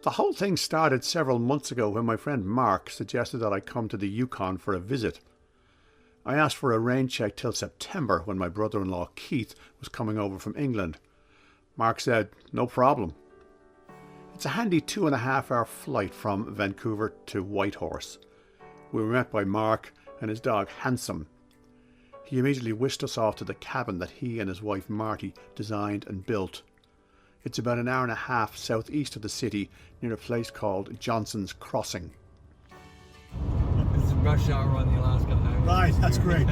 The whole thing started several months ago when my friend Mark suggested that I come to the Yukon for a visit. I asked for a rain check till September when my brother-in-law Keith was coming over from England. Mark said, no problem. It's a handy 2.5-hour flight from Vancouver to Whitehorse. We were met by Mark and his dog Handsome. He immediately whisked us off to the cabin that he and his wife Marty designed and built. It's about an hour and a half southeast of the city near a place called Johnson's Crossing. It's rush hour on the Alaska Highway. Right, that's great.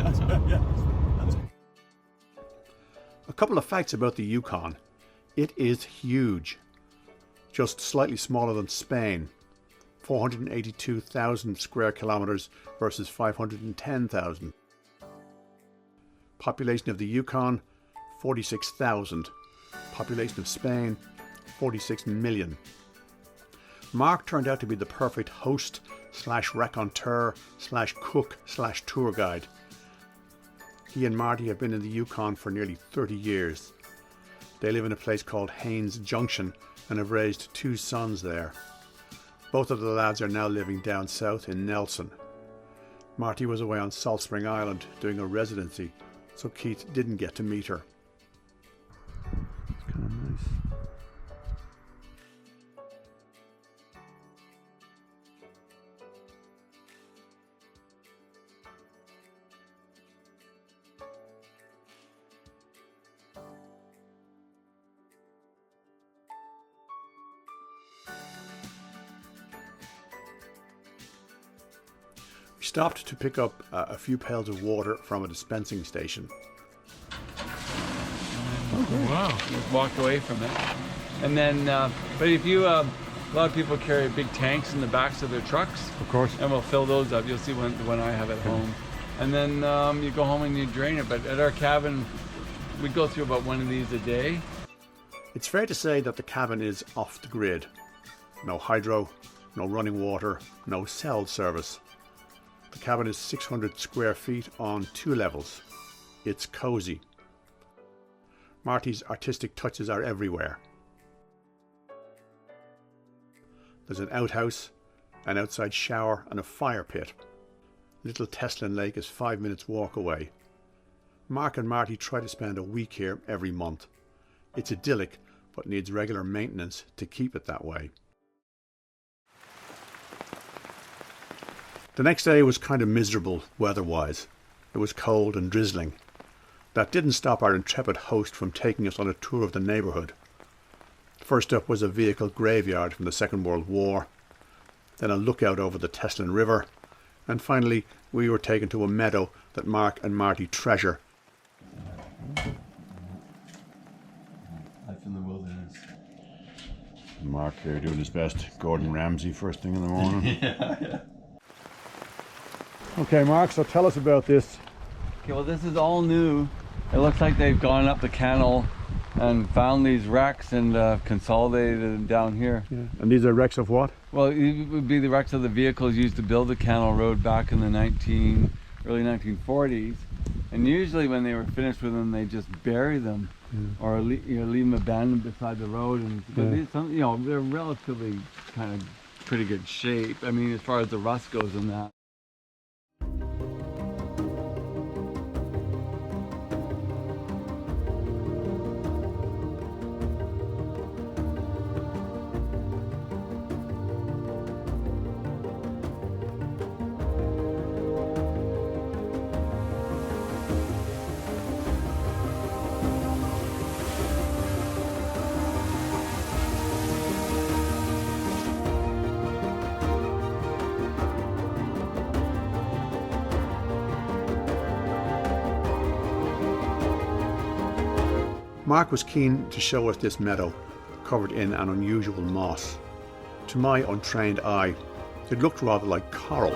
A couple of facts about the Yukon. It is huge. Just slightly smaller than Spain. 482,000 square kilometers versus 510,000. Population of the Yukon, 46,000. Population of Spain, 46 million. Mark turned out to be the perfect host / raconteur / cook / tour guide. He and Marty have been in the Yukon for nearly 30 years. They live in a place called Haines Junction and have raised 2 sons there. Both of the lads are now living down south in Nelson. Marty was away on Salt Spring Island doing a residency, so Keith didn't get to meet her. It's kind of nice. We stopped to pick up a few pails of water from a dispensing station. Oh, wow. Just walked away from it. And then, but if you, a lot of people carry big tanks in the backs of their trucks. Of course. And we'll fill those up. You'll see when I have at home. And then you go home and you drain it. But at our cabin, we go through about one of these a day. It's fair to say that the cabin is off the grid. No hydro, no running water, no cell service. The cabin is 600 square feet on 2 levels. It's cozy. Marty's artistic touches are everywhere. There's an outhouse, an outside shower and a fire pit. Little Teslin Lake is 5 minutes walk away. Mark and Marty try to spend a week here every month. It's idyllic, but needs regular maintenance to keep it that way. The next day was kind of miserable weather-wise. It was cold and drizzling. That didn't stop our intrepid host from taking us on a tour of the neighbourhood. First up was a vehicle graveyard from the Second World War, then a lookout over the Teslin River, and finally we were taken to a meadow that Mark and Marty treasure. Life in the wilderness. Mark here doing his best Gordon Ramsay first thing in the morning. Yeah. Okay, Mark, so tell us about this. Okay, well, this is all new. It looks like they've gone up the canal and found these wrecks and consolidated them down here. Yeah. And these are wrecks of what? Well, it would be the wrecks of the vehicles used to build the canal road back in the early 1940s. And usually when they were finished with them, they just bury them, or leave them abandoned beside the road. And but these, they're relatively kind of pretty good shape. I mean, as far as the rust goes and that. Mark was keen to show us this meadow, covered in an unusual moss. To my untrained eye, it looked rather like coral.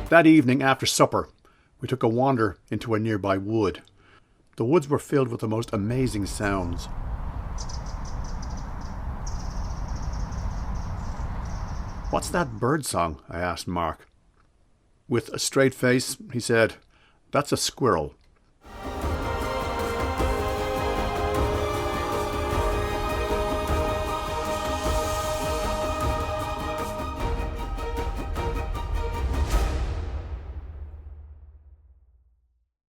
That evening after supper, we took a wander into a nearby wood. The woods were filled with the most amazing sounds. "What's that bird song?" I asked Mark. With a straight face, he said, "That's a squirrel."